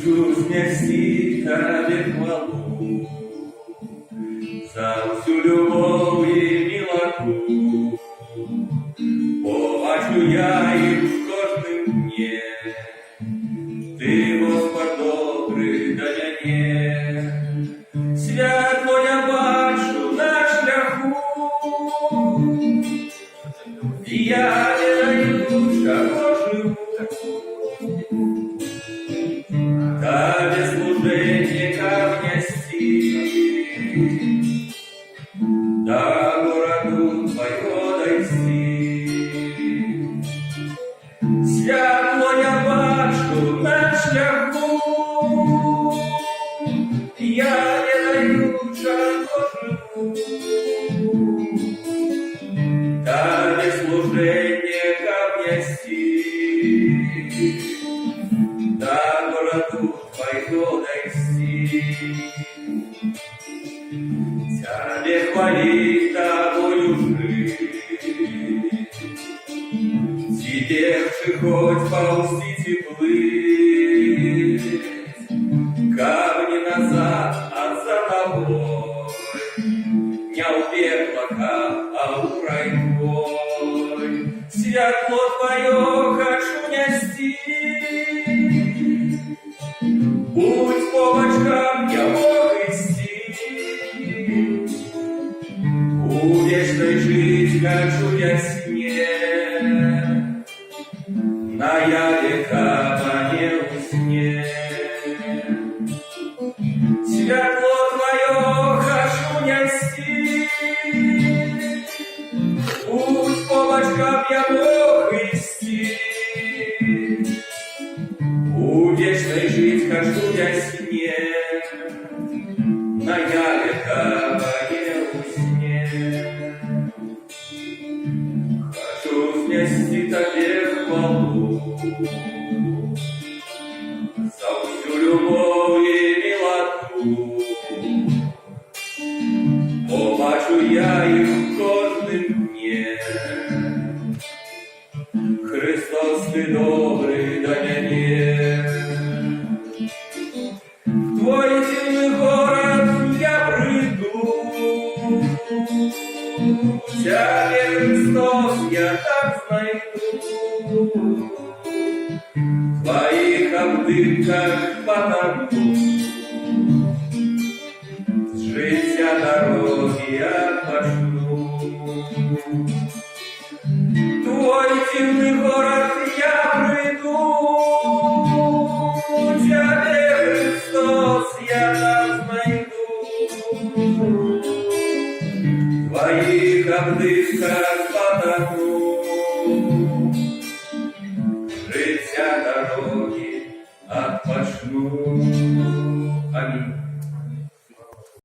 Хочу знести тебе хвалу за всю любов і милоту. Побачу я їх в кожним дні. Ти, Господь, добрий до мене. Світло я бачу на шляху. Я не даю, чого живу. Да без служения камня стихи, до городу твоего дойти. Світло я бачу на шляху, я не даю, чого живу. Да без служения камня стихи, до городу твоего дойти. Тебе хвалить тобою жить, сидевший хоть ползти теплыть, камни назад, а за тобой не убег пока, а у рай твой. Світло твое хочу нести, будь по бочкам я мог идти. У вечной жить хочу я сне, на яве кабане усне. Світло твое хочу нести, будь по бочкам я мог идти. У вечной жить хочу я сне, на яве кабане усне. Хочу снести тебе хвалу за всю любовь и милоту. Побачу я їх в кожним дні. Христос, ти добрий до мене. В твой темный город я приду. Тебе, Христос, я так знайду. В твоих обдымках потону. С життя дороги я пошлю. Твой темный город я приду. Тебе, Христос, я там знайду. В твоих обдымках потону. Життя дороги отпошлю. Аминь.